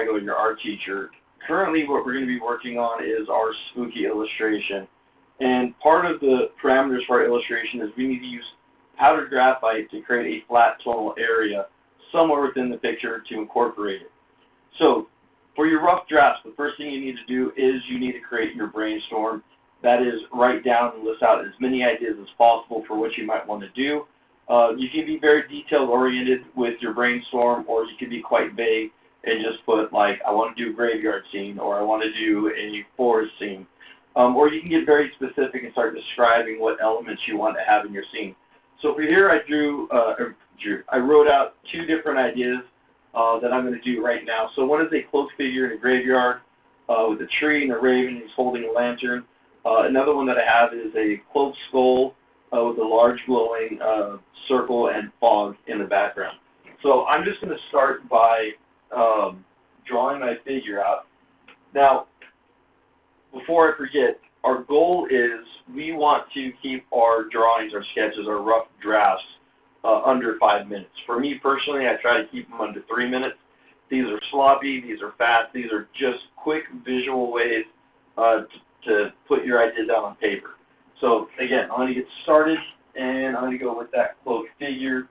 Grego, your art teacher. Currently, what we're going to be working on is our spooky illustration. And part of the parameters for our illustration is we need to use powdered graphite to create a flat tonal area somewhere within the picture to incorporate it. So, for your rough drafts, the first thing you need to do is you need to create your brainstorm. That is, write down and list out as many ideas as possible for what you might want to do. You can be very detail-oriented with your brainstorm, or you can be quite vague and just put, like, I want to do a graveyard scene, or I want to do a forest scene. Or you can get very specific and start describing what elements you want to have in your scene. So for here, I wrote out two different ideas that I'm going to do right now. So one is a cloaked figure in a graveyard with a tree and a raven who's holding a lantern. Another one that I have is a cloaked skull with a large glowing circle and fog in the background. So I'm just going to start by drawing my figure out. Now, before I forget, our goal is we want to keep our drawings, our sketches, our rough drafts under 5 minutes. For me personally, I try to keep them under 3 minutes. These are sloppy, these are fast, these are just quick visual ways to put your ideas out on paper. So again, I'm going to get started, and I'm going to go with that cloaked figure.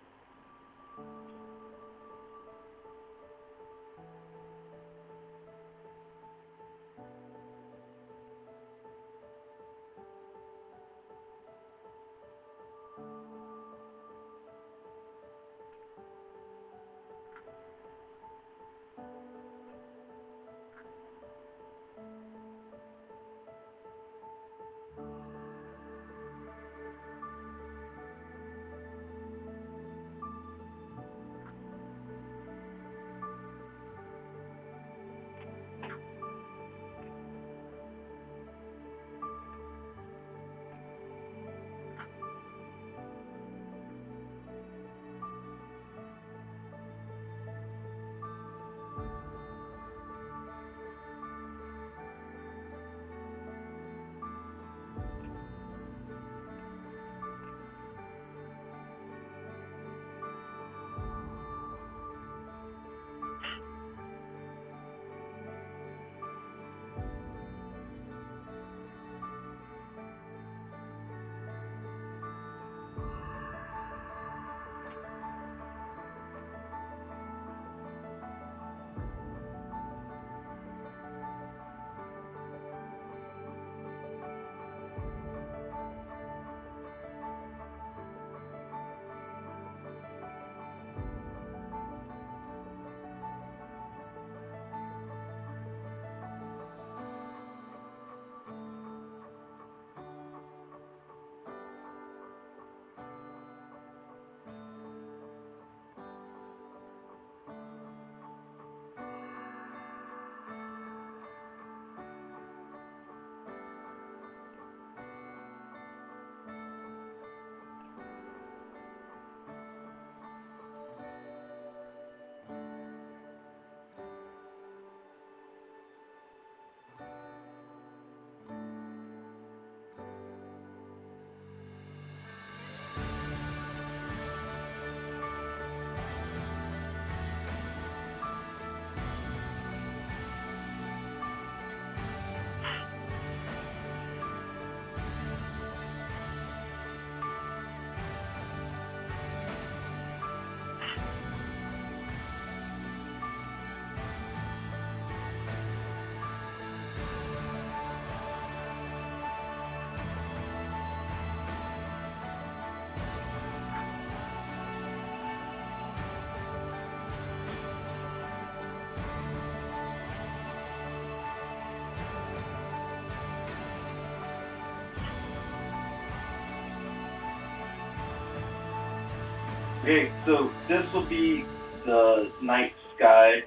Okay, so this will be the night sky.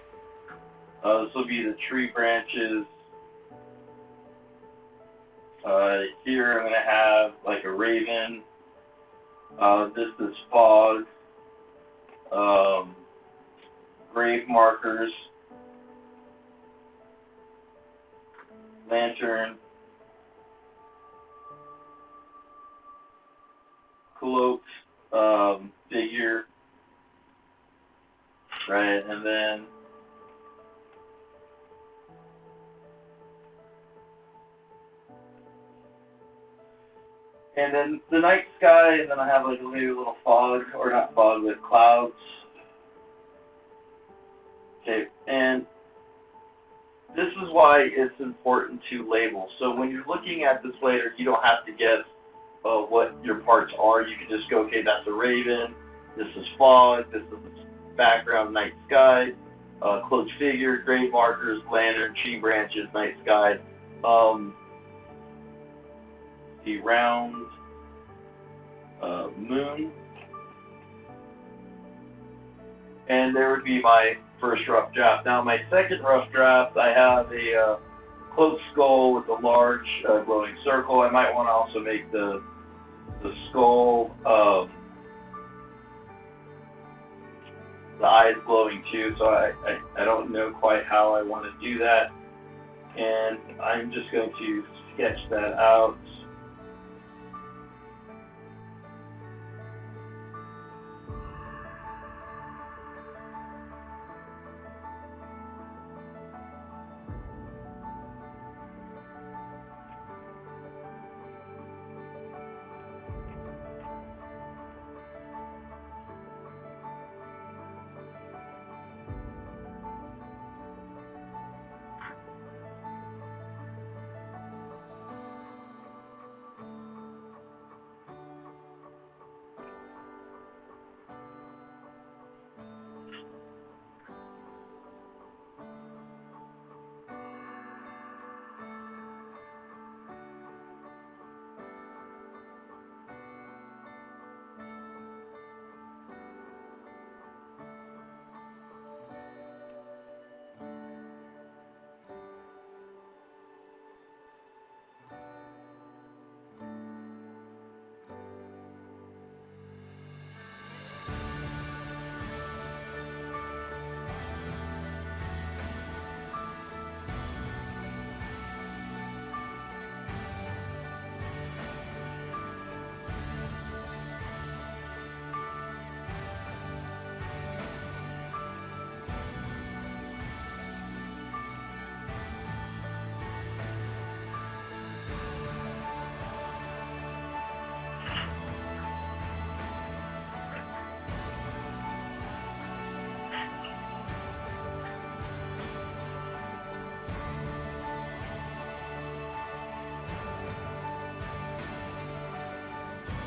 This will be the tree branches. Here I'm going to have like a raven. This is fog. Grave markers. Lantern. Cloaked figure. Right, and then And then the night sky, and then I have like maybe a little fog, or not fog, but clouds. Okay, and this is why it's important to label. So when you're looking at this later, you don't have to guess what your parts are. You can just go, okay, that's a raven, this is fog, this is background night sky, cloaked figure, grave markers, lantern, tree branches, night sky, the round moon, and there would be my first rough draft. Now my second rough draft, I have a closed skull with a large glowing circle. I might want to also make the skull, the eyes glowing too, so I don't know quite how I want to do that, and I'm just going to sketch that out.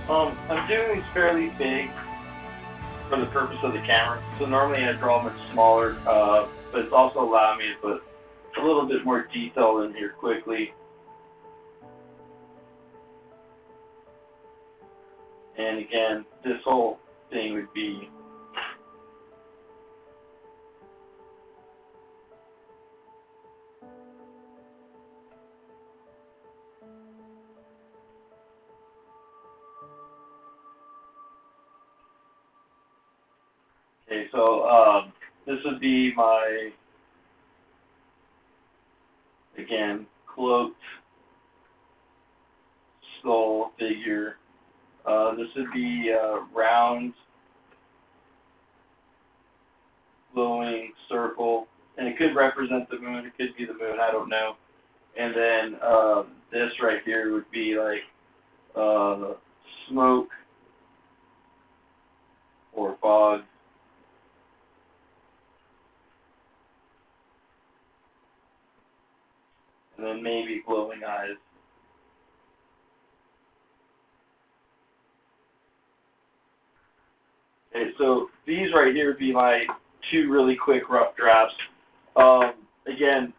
I'm doing these fairly big for the purpose of the camera. So normally I draw much smaller, but it's also allowing me to put a little bit more detail in here quickly. And again, this whole thing would be okay, so this would be my, again, cloaked skull figure. This would be a round, glowing circle, and it could represent the moon, it could be the moon, I don't know. And then this right here would be like smoke or fog. And then maybe glowing eyes. Okay, so these right here would be my two really quick rough drafts. Again,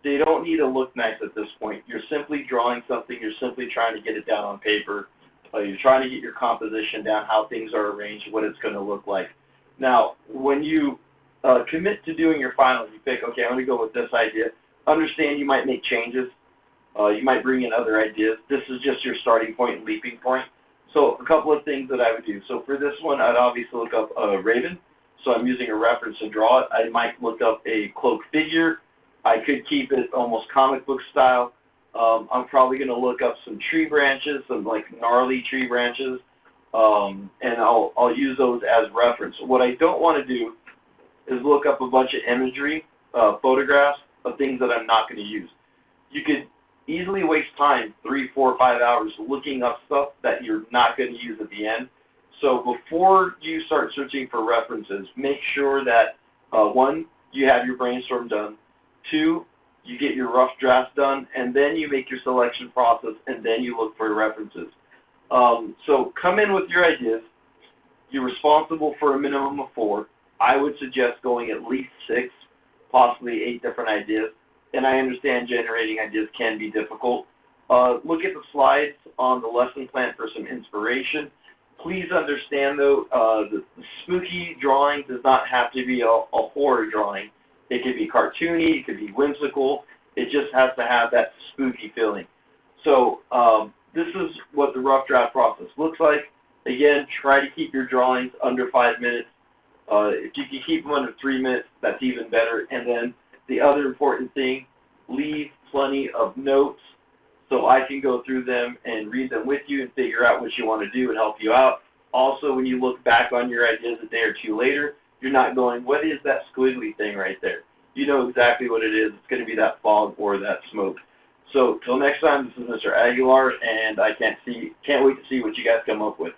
they don't need to look nice at this point. You're simply drawing something. You're simply trying to get it down on paper. You're trying to get your composition down, how things are arranged, what it's going to look like. Now, when you commit to doing your final, you pick, okay, I'm going to go with this idea. Understand you might make changes. You might bring in other ideas. This is just your starting point and leaping point. So a couple of things that I would do. So for this one, I'd obviously look up a raven. So I'm using a reference to draw it. I might look up a cloaked figure. I could keep it almost comic book style. I'm probably going to look up some tree branches, some like gnarly tree branches, and I'll use those as reference. What I don't want to do is look up a bunch of imagery, photographs of things that I'm not going to use. You could easily waste time, 3, 4, 5 hours looking up stuff that you're not going to use at the end. So before you start searching for references, make sure that, one, you have your brainstorm done, two, you get your rough draft done, and then you make your selection process, and then you look for references. So come in with your ideas. You're responsible for a minimum of 4. I would suggest going at least 6, possibly 8 different ideas. And I understand generating ideas can be difficult. Look at the slides on the lesson plan for some inspiration. Please understand, though, the spooky drawing does not have to be a horror drawing. It could be cartoony, it could be whimsical. It just has to have that spooky feeling. So this is what the rough draft process looks like. Again, try to keep your drawings under 5 minutes. If you can keep them under 3 minutes, that's even better. And then the other important thing, leave plenty of notes so I can go through them and read them with you and figure out what you want to do and help you out. Also, when you look back on your ideas a day or two later, you're not going, what is that squiggly thing right there? You know exactly what it is. It's going to be that fog or that smoke. So till next time, this is Mr. Aguilar, and I can't wait to see what you guys come up with.